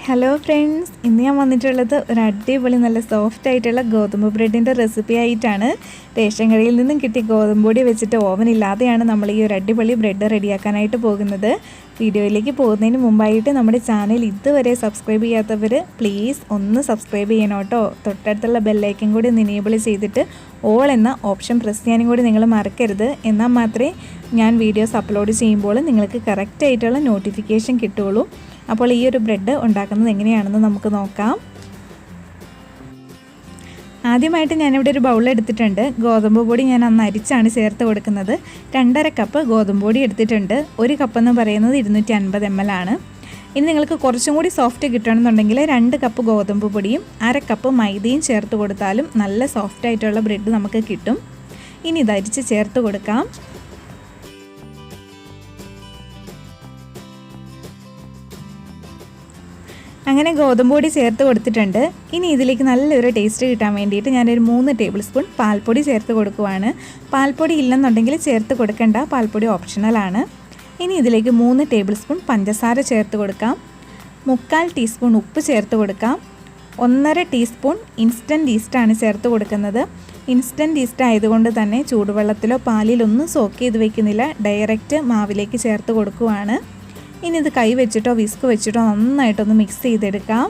Hello friends, ഇന്ന് ഞാൻ വന്നിട്ടുള്ളത് ഒരു അടിപൊളി നല്ല സോഫ്റ്റ് ആയിട്ടുള്ള ഗോതമ്പ് ബ്രെഡിൻ്റെ റെസിപ്പി ആയിട്ടാണ്. റേഷൻ കടയിൽ നിന്നും കിട്ടിയ ഗോതമ്പ് പൊടി വെച്ചിട്ട് ഓവനില്ലാതെയാണ് നമ്മൾ ഈ ഒരു അടിപൊളി ബ്രെഡ് റെഡിയാക്കാനായിട്ട് പോകുന്നത്. വീഡിയോയിലേക്ക് പോകുന്നതിന് മുമ്പായിട്ട് നമ്മുടെ ചാനൽ ഇതുവരെ സബ്സ്ക്രൈബ് ചെയ്യാത്തവർ പ്ലീസ് ഒന്ന് സബ്സ്ക്രൈബ് ചെയ്യണം കേട്ടോ. തൊട്ടടുത്തുള്ള ബെല്ലൈക്കൻ കൂടി ഒന്ന് എനേബിൾ ചെയ്തിട്ട് ഓൾ എന്ന ഓപ്ഷൻ പ്രസ് ചെയ്യാനും കൂടി നിങ്ങൾ മറക്കരുത്. എന്നാൽ മാത്രമേ ഞാൻ വീഡിയോസ് അപ്ലോഡ് ചെയ്യുമ്പോൾ നിങ്ങൾക്ക് കറക്റ്റ് ആയിട്ടുള്ള നോട്ടിഫിക്കേഷൻ കിട്ടുള്ളൂ. അപ്പോൾ ഈ ഒരു ബ്രെഡ് ഉണ്ടാക്കുന്നത് എങ്ങനെയാണെന്ന് നമുക്ക് നോക്കാം. ആദ്യമായിട്ട് ഞാനിവിടെ ഒരു ബൗൾ എടുത്തിട്ടുണ്ട്. ഗോതമ്പ് പൊടി ഞാൻ അന്ന് അരിച്ചാണ് ചേർത്ത് കൊടുക്കുന്നത്. 2.5 കപ്പ് ഗോതമ്പ് പൊടി എടുത്തിട്ടുണ്ട്. 1 കപ്പ് എന്ന് പറയുന്നത് 250 ml ആണ്. ഇനി നിങ്ങൾക്ക് കുറച്ചും കൂടി സോഫ്റ്റ് കിട്ടണമെന്നുണ്ടെങ്കിൽ 2 കപ്പ് ഗോതമ്പ് പൊടിയും 1/2 കപ്പ് മൈദയും ചേർത്ത് കൊടുത്താലും നല്ല സോഫ്റ്റ് ആയിട്ടുള്ള ബ്രെഡ് നമുക്ക് കിട്ടും. ഇനി ഇത് അരിച്ച് ചേർത്ത് കൊടുക്കാം. അങ്ങനെ ഗോതമ്പ് പൊടി ചേർത്ത് കൊടുത്തിട്ടുണ്ട്. ഇനി ഇതിലേക്ക് നല്ലൊരു ടേസ്റ്റ് കിട്ടാൻ വേണ്ടിയിട്ട് ഞാനൊരു 3 ടേബിൾ സ്പൂൺ പാൽപ്പൊടി ചേർത്ത് കൊടുക്കുവാണ്. പാൽപ്പൊടി ഇല്ലെന്നുണ്ടെങ്കിൽ ചേർത്ത് കൊടുക്കേണ്ട, പാൽപ്പൊടി ഓപ്ഷണലാണ്. ഇനി ഇതിലേക്ക് 3 ടേബിൾ സ്പൂൺ പഞ്ചസാര ചേർത്ത് കൊടുക്കാം. 1/4 ടീസ്പൂൺ ഉപ്പ് ചേർത്ത് കൊടുക്കാം. 1.5 ടീസ്പൂൺ ഇൻസ്റ്റൻറ്റ് ഈസ്റ്റാണ് ചേർത്ത് കൊടുക്കുന്നത്. ഇൻസ്റ്റൻറ്റ് ഈസ്റ്റ് ആയതുകൊണ്ട് തന്നെ ചൂടുവെള്ളത്തിലോ പാലിലൊന്നും സോക്ക് ചെയ്ത് വയ്ക്കുന്നില്ല, ഡയറക്റ്റ് മാവിലേക്ക് ചേർത്ത് കൊടുക്കുവാണ്. ഇനി ഇത് കൈ വെച്ചിട്ടോ വിസ്ക് വെച്ചിട്ടോ നന്നായിട്ടൊന്ന് മിക്സ് ചെയ്തെടുക്കാം.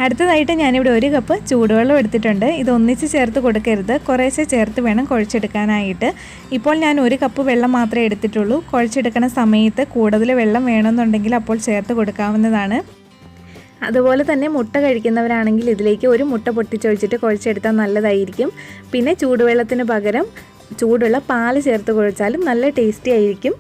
അടുത്തതായിട്ട് ഞാനിവിടെ 1 കപ്പ് ചൂടുവെള്ളം എടുത്തിട്ടുണ്ട്. ഇത് ഒന്നിച്ച് ചേർത്ത് കൊടുക്കരുത്, കുറേശ്ശെ ചേർത്ത് വേണം കുഴച്ചെടുക്കാനായിട്ട്. ഇപ്പോൾ ഞാൻ 1 കപ്പ് വെള്ളം മാത്രമേ എടുത്തിട്ടുള്ളൂ. കുഴച്ചെടുക്കുന്ന സമയത്ത് കൂടുതൽ വെള്ളം വേണമെന്നുണ്ടെങ്കിൽ അപ്പോൾ ചേർത്ത് കൊടുക്കാവുന്നതാണ്. അതുപോലെ തന്നെ മുട്ട കഴിക്കുന്നവരാണെങ്കിൽ ഇതിലേക്ക് 1 മുട്ട പൊട്ടിച്ചൊഴിച്ചിട്ട് കുഴച്ചെടുത്താൽ നല്ലതായിരിക്കും. പിന്നെ ചൂടുവെള്ളത്തിന് പകരം ചൂടുള്ള പാൽ ചേർത്ത് കുഴച്ചാലും നല്ല ടേസ്റ്റി ആയിരിക്കും.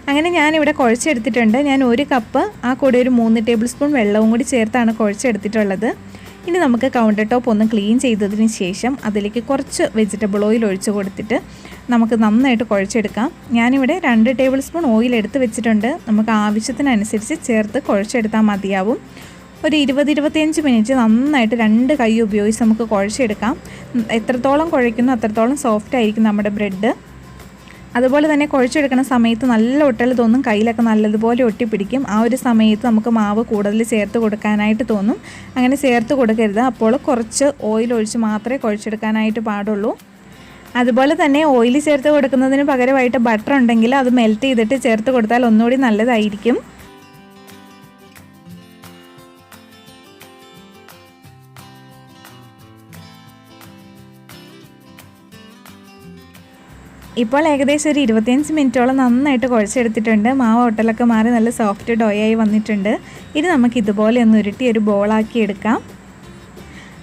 അങ്ങനെ ഞാനിവിടെ കുഴച്ചെടുത്തിട്ടുണ്ട്. ഞാൻ 1 കപ്പ് ആ കൂടെ ഒരു 3 ടേബിൾ സ്പൂൺ വെള്ളവും കൂടി ചേർത്താണ് കുഴച്ചെടുത്തിട്ടുള്ളത്. ഇനി നമുക്ക് കൗണ്ടർ ടോപ്പ് ഒന്ന് ക്ലീൻ ചെയ്തതിന് ശേഷം അതിലേക്ക് കുറച്ച് വെജിറ്റബിൾ ഓയിൽ ഒഴിച്ച് കൊടുത്തിട്ട് നമുക്ക് നന്നായിട്ട് കുഴച്ചെടുക്കാം. ഞാനിവിടെ 2 ടേബിൾ സ്പൂൺ ഓയിൽ എടുത്ത് വെച്ചിട്ടുണ്ട്. നമുക്ക് ആവശ്യത്തിനനുസരിച്ച് ചേർത്ത് കുഴച്ചെടുത്താൽ മതിയാവും. ഒരു 20-25 മിനിറ്റ് നന്നായിട്ട് 2 കൈ ഉപയോഗിച്ച് നമുക്ക് കുഴച്ചെടുക്കാം. എത്രത്തോളം കുഴയ്ക്കുന്നു അത്രത്തോളം സോഫ്റ്റ് ആയിരിക്കും നമ്മുടെ ബ്രെഡ്. അതുപോലെ തന്നെ കുഴച്ചെടുക്കുന്ന സമയത്ത് നല്ല ഒട്ടൽ തോന്നും, കയ്യിലൊക്കെ നല്ലതുപോലെ ഒട്ടിപ്പിടിക്കും. ആ ഒരു സമയത്ത് നമുക്ക് മാവ് കൂടുതൽ ചേർത്ത് കൊടുക്കാനായിട്ട് തോന്നും. അങ്ങനെ ചേർത്ത് കൊടുക്കരുത്. അപ്പോൾ കുറച്ച് ഓയിൽ ഒഴിച്ച് മാത്രമേ കുഴച്ചെടുക്കാനായിട്ട് പാടുള്ളൂ. അതുപോലെ തന്നെ ഓയിൽ ചേർത്ത് കൊടുക്കുന്നതിന് പകരമായിട്ട് ബട്ടർ ഉണ്ടെങ്കിൽ അത് മെൽറ്റ് ചെയ്തിട്ട് ചേർത്ത് കൊടുത്താൽ ഒന്നുകൂടി നല്ലതായിരിക്കും. ഇപ്പോൾ ഏകദേശം ഒരു 25 മിനിറ്റോളം നന്നായിട്ട് കുഴച്ചെടുത്തിട്ടുണ്ട്. മാവ് ഒട്ടലൊക്കെ മാറി നല്ല സോഫ്റ്റ് ഡോയായി വന്നിട്ടുണ്ട്. ഇനി നമുക്ക് ഇതുപോലെ ഒന്ന് ഉരുട്ടി ഒരു ബോളാക്കി എടുക്കാം.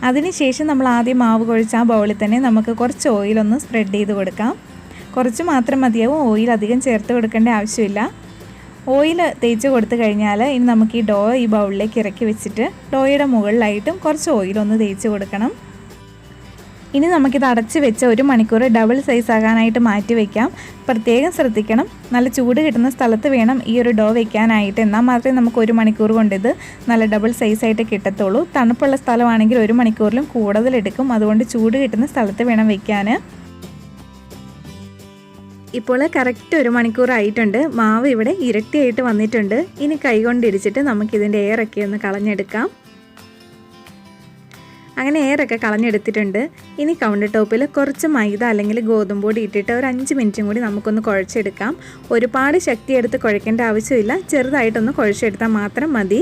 അതിനുശേഷം നമ്മൾ ആദ്യം മാവ് കുഴച്ച ആ ബൗളിൽ തന്നെ നമുക്ക് കുറച്ച് ഓയിലൊന്ന് സ്പ്രെഡ് ചെയ്ത് കൊടുക്കാം. കുറച്ച് മാത്രം മതിയാവും, ഓയിൽ അധികം ചേർത്ത് കൊടുക്കേണ്ട ആവശ്യമില്ല. ഓയിൽ തേച്ച് കൊടുത്തു കഴിഞ്ഞാൽ ഇനി നമുക്ക് ഈ ഡോ ഈ ബൗളിലേക്ക് ഇറക്കി വെച്ചിട്ട് ഡോയുടെ മുകളിലായിട്ടും കുറച്ച് ഓയിലൊന്ന് തേച്ച് കൊടുക്കണം. ഇനി നമുക്കിത് അടച്ച് വെച്ച് 1 മണിക്കൂർ ഡബിൾ സൈസ് ആകാനായിട്ട് മാറ്റി വയ്ക്കാം. പ്രത്യേകം ശ്രദ്ധിക്കണം, നല്ല ചൂട് കിട്ടുന്ന സ്ഥലത്ത് വേണം ഈ ഒരു ഡോ വെക്കാനായിട്ട്. എന്നാൽ മാത്രമേ നമുക്ക് 1 മണിക്കൂർ കൊണ്ട് ഇത് നല്ല ഡബിൾ സൈസായിട്ട് കിട്ടത്തുള്ളൂ. തണുപ്പുള്ള സ്ഥലമാണെങ്കിൽ 1 മണിക്കൂറിലും കൂടുതൽ എടുക്കും. അതുകൊണ്ട് ചൂട് കിട്ടുന്ന സ്ഥലത്ത് വേണം വെക്കാൻ. ഇപ്പോൾ കറക്റ്റ് 1 മണിക്കൂർ ആയിട്ടുണ്ട്. മാവ് ഇവിടെ ഇരട്ടിയായിട്ട് വന്നിട്ടുണ്ട്. ഇനി കൈ കൊണ്ട് ഇടിച്ചിട്ട് നമുക്കിതിൻ്റെ എയറൊക്കെ ഒന്ന് കളഞ്ഞെടുക്കാം. അങ്ങനെ എയറൊക്കെ കളഞ്ഞെടുത്തിട്ടുണ്ട്. ഇനി കൗണ്ടർ ടോപ്പിൽ കുറച്ച് മൈദ അല്ലെങ്കിൽ ഗോതമ്പ് പൊടി ഇട്ടിട്ട് ഒരു 5 മിനിറ്റും കൂടി നമുക്കൊന്ന് കുഴച്ചെടുക്കാം. ഒരുപാട് ശക്തി എടുത്ത് കുഴക്കേണ്ട ആവശ്യമില്ല, ചെറുതായിട്ടൊന്ന് കുഴച്ചെടുത്താൽ മാത്രം മതി.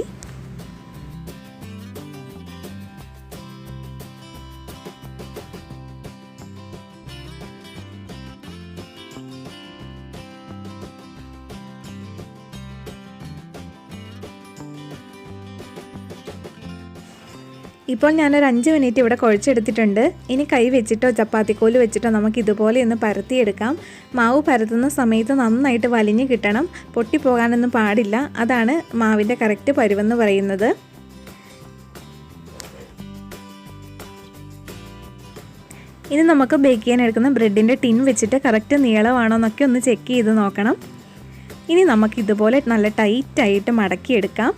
ഇപ്പോൾ ഞാനൊരു 5 മിനിറ്റ് ഇവിടെ കുഴച്ചെടുത്തിട്ടുണ്ട്. ഇനി കൈ വെച്ചിട്ടോ ചപ്പാത്തിക്കോല് വെച്ചിട്ടോ നമുക്ക് ഇതുപോലെ ഒന്ന് പരത്തിയെടുക്കാം. മാവ് പരത്തുന്ന സമയത്ത് നന്നായിട്ട് വലിഞ്ഞ് കിട്ടണം, പൊട്ടിപ്പോകാനൊന്നും പാടില്ല. അതാണ് മാവിൻ്റെ കറക്റ്റ് പരുവെന്ന് പറയുന്നത്. ഇനി നമുക്ക് ബേക്ക് ചെയ്യാൻ എടുക്കുന്ന ബ്രെഡിൻ്റെ ടിൻ വെച്ചിട്ട് കറക്റ്റ് നീളമാണോ എന്നൊക്കെ ഒന്ന് ചെക്ക് ചെയ്ത് നോക്കണം. ഇനി നമുക്ക് ഇതുപോലെ നല്ല ടൈറ്റായിട്ട് മടക്കിയെടുക്കാം.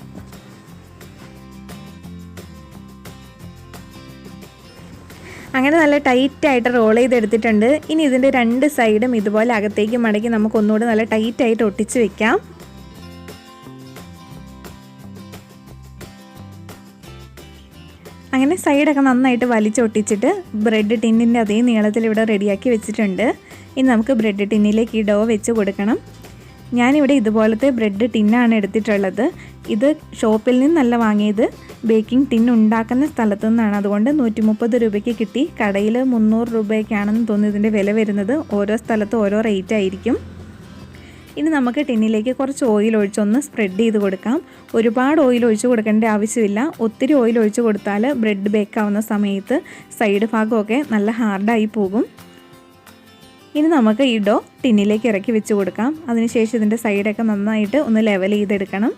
അങ്ങനെ നല്ല ടൈറ്റായിട്ട് റോൾ ചെയ്തെടുത്തിട്ടുണ്ട്. ഇനി ഇതിൻ്റെ 2 സൈഡും ഇതുപോലെ അകത്തേക്ക് മടക്കി നമുക്ക് ഒന്നുകൂടി നല്ല ടൈറ്റായിട്ട് ഒട്ടിച്ച് വെക്കാം. അങ്ങനെ സൈഡൊക്കെ നന്നായിട്ട് വലിച്ചൊട്ടിച്ചിട്ട് ബ്രെഡ് ടിന്നിൻ്റെ അതേ നീളത്തിൽ ഇവിടെ റെഡിയാക്കി വെച്ചിട്ടുണ്ട്. ഇനി നമുക്ക് ബ്രെഡ് ടിന്നിലേക്ക് ഈ ഡോ വെച്ച് കൊടുക്കണം. ഞാനിവിടെ ഇതുപോലത്തെ ബ്രെഡ് ടിന്നാണ് എടുത്തിട്ടുള്ളത്. ഇത് ഷോപ്പിൽ നിന്നല്ല വാങ്ങിയത്, ബേക്കിംഗ് ടിൻ ഉണ്ടാക്കുന്ന സ്ഥലത്തു നിന്നാണ്. അതുകൊണ്ട് 130 രൂപയ്ക്ക് കിട്ടി. കടയിൽ 300 രൂപയ്ക്കാണെന്ന് തോന്നുന്നു ഇതിൻ്റെ വില വരുന്നത്. ഓരോ സ്ഥലത്തും ഓരോ റേറ്റ് ആയിരിക്കും. ഇനി നമുക്ക് ടിന്നിലേക്ക് കുറച്ച് ഓയിൽ ഒഴിച്ചൊന്ന് സ്പ്രെഡ് ചെയ്ത് കൊടുക്കാം. ഒരുപാട് ഓയിൽ ഒഴിച്ച് കൊടുക്കേണ്ട ആവശ്യമില്ല. ഒത്തിരി ഓയിൽ ഒഴിച്ച് കൊടുത്താൽ ബ്രെഡ് ബേക്കാവുന്ന സമയത്ത് സൈഡ് ഭാഗമൊക്കെ നല്ല ഹാർഡായി പോകും. ഇനി നമുക്ക് ഈ ഡോ ടിന്നിലേക്ക് ഇറക്കി വെച്ച് കൊടുക്കാം. അതിനുശേഷം ഇതിൻ്റെ സൈഡൊക്കെ നന്നായിട്ട് ഒന്ന് ലെവൽ ചെയ്തെടുക്കണം.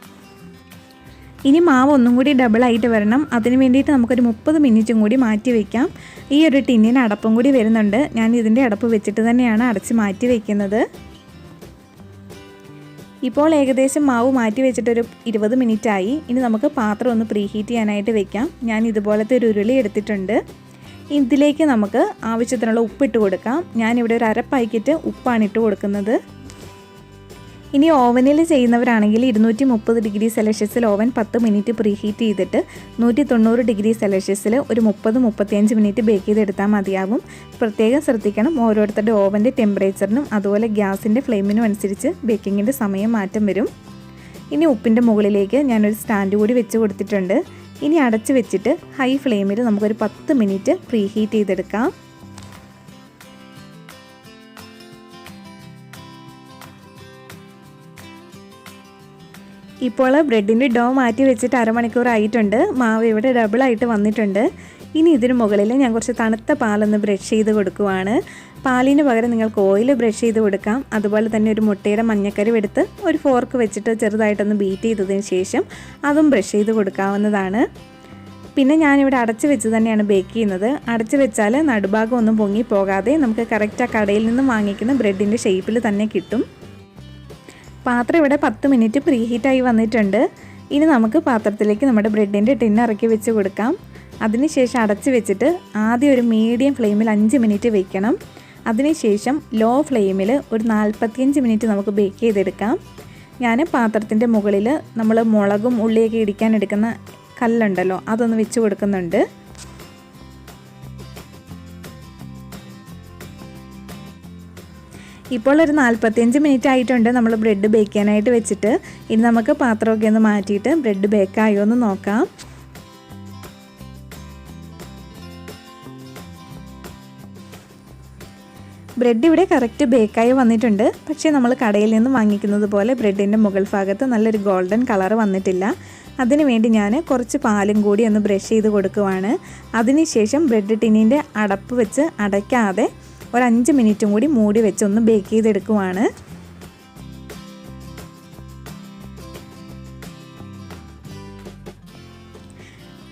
ഇനി മാവ് ഒന്നും കൂടി ഡബിളായിട്ട് വരണം. അതിന് വേണ്ടിയിട്ട് നമുക്കൊരു 30 മിനിറ്റും കൂടി മാറ്റി വയ്ക്കാം. ഈ ഒരു ടിന്നിന് അടപ്പും കൂടി വരുന്നുണ്ട്. ഞാൻ ഇതിൻ്റെ അടപ്പ് വെച്ചിട്ട് തന്നെയാണ് അടച്ച് മാറ്റി വയ്ക്കുന്നത്. ഇപ്പോൾ ഏകദേശം മാവ് മാറ്റി വെച്ചിട്ടൊരു 20 മിനിറ്റായി. ഇനി നമുക്ക് പാത്രം ഒന്ന് പ്രീഹീറ്റ് ചെയ്യാനായിട്ട് വെക്കാം. ഞാൻ ഇതുപോലത്തെ ഒരു ഉരുളി എടുത്തിട്ടുണ്ട്. ഇതിലേക്ക് നമുക്ക് ആവശ്യത്തിനുള്ള ഉപ്പിട്ട് കൊടുക്കാം. ഞാനിവിടെ ഒരു 1/2 പാക്കറ്റ് ഉപ്പാണ് ഇട്ട് കൊടുക്കുന്നത്. ഇനി ഓവനിൽ ചെയ്യുന്നവരാണെങ്കിൽ 230 ഡിഗ്രി സെൽഷ്യസിൽ ഓവൻ 10 മിനിറ്റ് പ്രീഹീറ്റ് ചെയ്തിട്ട് 190 ഡിഗ്രി സെൽഷ്യസിൽ ഒരു 30-35 മിനിറ്റ് ബേക്ക് ചെയ്തെടുത്താൽ മതിയാവും. പ്രത്യേകം ശ്രദ്ധിക്കണം, ഓരോരുത്തരുടെ ഓവൻ്റെ ടെമ്പറേച്ചറിനും അതുപോലെ ഗ്യാസിൻ്റെ ഫ്ലെയിമിനും അനുസരിച്ച് ബേക്കിങ്ങിൻ്റെ സമയം മാറ്റം വരും. ഇനി ഉപ്പിൻ്റെ മുകളിലേക്ക് ഞാനൊരു സ്റ്റാൻഡ് കൂടി വെച്ച് കൊടുത്തിട്ടുണ്ട്. ഇനി അടച്ച് വെച്ചിട്ട് ഹൈ ഫ്ലെയിമിൽ നമുക്കൊരു 10 മിനിറ്റ് പ്രീഹീറ്റ് ചെയ്തെടുക്കാം. ഇപ്പോൾ ബ്രെഡിൻ്റെ ഡോ മാറ്റി വെച്ചിട്ട് അരമണിക്കൂർ ആയിട്ടുണ്ട്. മാവ് ഇവിടെ ഡബിളായിട്ട് വന്നിട്ടുണ്ട്. ഇനി ഇതിന് മുകളിൽ ഞാൻ കുറച്ച് തണുത്ത പാലൊന്ന് ബ്രഷ് ചെയ്ത് കൊടുക്കുവാണ്. പാലിന് പകരം നിങ്ങൾക്ക് ഓയിൽ ബ്രഷ് ചെയ്ത് കൊടുക്കാം. അതുപോലെ തന്നെ ഒരു മുട്ടയുടെ മഞ്ഞക്കരി എടുത്ത് ഒരു ഫോർക്ക് വെച്ചിട്ട് ചെറുതായിട്ടൊന്ന് ബീറ്റ് ചെയ്തതിന് ശേഷം അതും ബ്രഷ് ചെയ്ത് കൊടുക്കാവുന്നതാണ്. പിന്നെ ഞാനിവിടെ അടച്ച് വെച്ച് തന്നെയാണ് ബേക്ക് ചെയ്യുന്നത്. അടച്ച് വെച്ചാൽ നടുഭാഗം ഒന്നും പൊങ്ങി പോകാതെ നമുക്ക് കറക്റ്റ് ആ കടയിൽ നിന്നും വാങ്ങിക്കുന്ന ബ്രെഡിൻ്റെ ഷേപ്പിൽ തന്നെ കിട്ടും. പാത്രം ഇവിടെ 10 മിനിറ്റ് പ്രീഹീറ്റായി വന്നിട്ടുണ്ട്. ഇനി നമുക്ക് പാത്രത്തിലേക്ക് നമ്മുടെ ബ്രെഡിൻ്റെ ടിൻ ഇറക്കി വെച്ച് കൊടുക്കാം. അതിനുശേഷം അടച്ച് വെച്ചിട്ട് ആദ്യം ഒരു മീഡിയം ഫ്ലെയിമിൽ 5 മിനിറ്റ് വയ്ക്കണം. അതിനുശേഷം ലോ ഫ്ലെയിമിൽ ഒരു 45 മിനിറ്റ് നമുക്ക് ബേക്ക് ചെയ്തെടുക്കാം. ഞാൻ പാത്രത്തിൻ്റെ മുകളിൽ നമ്മൾ മുളകും ഉള്ളിയൊക്കെ ഇടിക്കാൻ എടുക്കുന്ന കല്ലുണ്ടല്ലോ, അതൊന്ന് വെച്ച് കൊടുക്കുന്നുണ്ട്. ഇപ്പോൾ ഒരു 45 മിനിറ്റ് ആയിട്ടുണ്ട് നമ്മൾ ബ്രെഡ് ബേക്ക് ചെയ്യാനായിട്ട് വെച്ചിട്ട്. ഇനി നമുക്ക് പാത്രമൊക്കെ ഒന്ന് മാറ്റിയിട്ട് ബ്രെഡ് ബേക്കായോ എന്ന് നോക്കാം. ബ്രെഡ് ഇവിടെ കറക്റ്റ് ബേക്കായി വന്നിട്ടുണ്ട്. പക്ഷേ നമ്മൾ കടയിൽ നിന്ന് വാങ്ങിക്കുന്നത് പോലെ ബ്രെഡിൻ്റെ മുകൾ ഭാഗത്ത് നല്ലൊരു ഗോൾഡൻ കളർ വന്നിട്ടില്ല. അതിനുവേണ്ടി ഞാൻ കുറച്ച് പാലും കൂടി ഒന്ന് ബ്രഷ് ചെയ്ത് കൊടുക്കുവാണ്. അതിനുശേഷം ബ്രെഡ് ടിന്നിൻ്റെ അടപ്പ് വെച്ച് അടയ്ക്കാതെ ഒരു 5 മിനിറ്റും കൂടി മൂടി വെച്ച് ഒന്ന് ബേക്ക് ചെയ്തെടുക്കുവാണ്.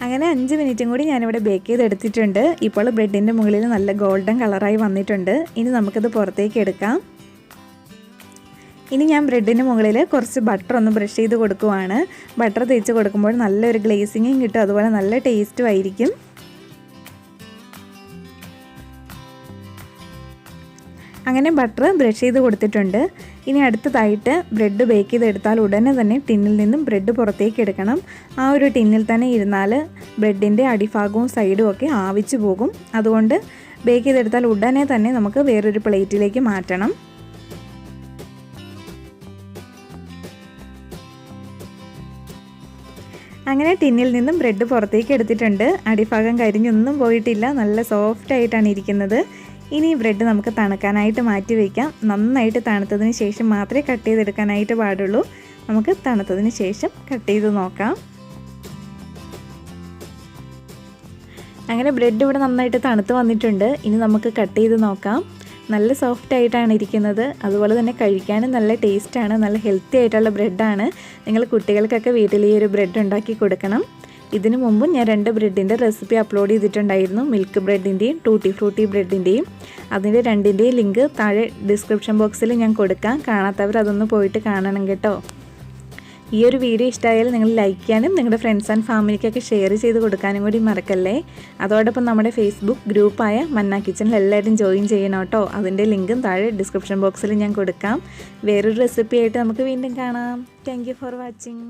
അങ്ങനെ 5 മിനിറ്റും കൂടി ഞാനിവിടെ ബേക്ക് ചെയ്തെടുത്തിട്ടുണ്ട്. ഇപ്പോൾ ബ്രെഡിൻ്റെ മുകളിൽ നല്ല ഗോൾഡൻ കളറായി വന്നിട്ടുണ്ട്. ഇനി നമുക്കത് പുറത്തേക്ക് എടുക്കാം. ഇനി ഞാൻ ബ്രെഡിന് മുകളിൽ കുറച്ച് ബട്ടർ ഒന്ന് ബ്രഷ് ചെയ്ത് കൊടുക്കുവാണ്. ബട്ടർ തേച്ച് കൊടുക്കുമ്പോൾ നല്ലൊരു ഗ്ലേസിങ്ങും കിട്ടും, അതുപോലെ നല്ല ടേസ്റ്റും ആയിരിക്കും. അങ്ങനെ ബട്ടർ ബ്രഷ് ചെയ്ത് കൊടുത്തിട്ടുണ്ട്. ഇനി അടുത്തതായിട്ട് ബ്രെഡ് ബേക്ക് ചെയ്തെടുത്താൽ ഉടനെ തന്നെ ടിന്നിൽ നിന്നും ബ്രെഡ് പുറത്തേക്ക് എടുക്കണം. ആ ഒരു ടിന്നിൽ തന്നെ ഇരുന്നാൽ ബ്രെഡിൻ്റെ അടിഭാഗവും സൈഡും ഒക്കെ ആവിച്ചു പോകും. അതുകൊണ്ട് ബേക്ക് ചെയ്തെടുത്താൽ ഉടനെ തന്നെ നമുക്ക് വേറൊരു പ്ലേറ്റിലേക്ക് മാറ്റണം. അങ്ങനെ ടിന്നിൽ നിന്നും ബ്രെഡ് പുറത്തേക്ക് എടുത്തിട്ടുണ്ട്. അടിഭാഗം കരിഞ്ഞൊന്നും പോയിട്ടില്ല, നല്ല സോഫ്റ്റ് ആയിട്ടാണ് ഇരിക്കുന്നത്. ഇനി ബ്രെഡ് നമുക്ക് തണുക്കാനായിട്ട് മാറ്റി വയ്ക്കാം. നന്നായിട്ട് തണുത്തതിന് ശേഷം മാത്രമേ കട്ട് ചെയ്തെടുക്കാനായിട്ട് പാടുള്ളൂ. നമുക്ക് തണുത്തതിന് ശേഷം കട്ട് ചെയ്ത് നോക്കാം. അങ്ങനെ ബ്രെഡ് ഇവിടെ നന്നായിട്ട് തണുത്ത് വന്നിട്ടുണ്ട്. ഇനി നമുക്ക് കട്ട് ചെയ്ത് നോക്കാം. നല്ല സോഫ്റ്റ് ആയിട്ടാണ് ഇരിക്കുന്നത്. അതുപോലെ തന്നെ കഴിക്കാനും നല്ല ടേസ്റ്റാണ്. നല്ല ഹെൽത്തി ആയിട്ടുള്ള ബ്രെഡാണ്. നിങ്ങൾ കുട്ടികൾക്കൊക്കെ വീട്ടിൽ ഈ ഒരു ബ്രെഡ് ഉണ്ടാക്കി കൊടുക്കണം. ഇതിനു മുമ്പും ഞാൻ 2 ബ്രെഡിൻ്റെ റെസിപ്പി അപ്ലോഡ് ചെയ്തിട്ടുണ്ടായിരുന്നു, മിൽക്ക് ബ്രെഡിൻ്റെയും ടൂട്ടി ഫ്രൂട്ടി ബ്രെഡിൻ്റെയും. അതിൻ്റെ രണ്ടിൻ്റെയും ലിങ്ക് താഴെ ഡിസ്ക്രിപ്ഷൻ ബോക്സിൽ ഞാൻ കൊടുക്കാം. കാണാത്തവർ അതൊന്ന് പോയിട്ട് കാണണം കേട്ടോ. ഈ ഒരു വീഡിയോ ഇഷ്ടമായാൽ നിങ്ങൾ ലൈക്ക് ചെയ്യാനും നിങ്ങളുടെ ഫ്രണ്ട്സ് ആൻഡ് ഫാമിലിക്കൊക്കെ ഷെയർ ചെയ്ത് കൊടുക്കാനും കൂടി മറക്കല്ലേ. അതോടൊപ്പം നമ്മുടെ ഫേസ്ബുക്ക് ഗ്രൂപ്പായ മന്ന കിച്ചണിൽ എല്ലാവരും ജോയിൻ ചെയ്യണം കേട്ടോ. അതിൻ്റെ ലിങ്കും താഴെ ഡിസ്ക്രിപ്ഷൻ ബോക്സിൽ ഞാൻ കൊടുക്കാം. വേറൊരു റെസിപ്പി ആയിട്ട് നമുക്ക് വീണ്ടും കാണാം. Thank you for watching.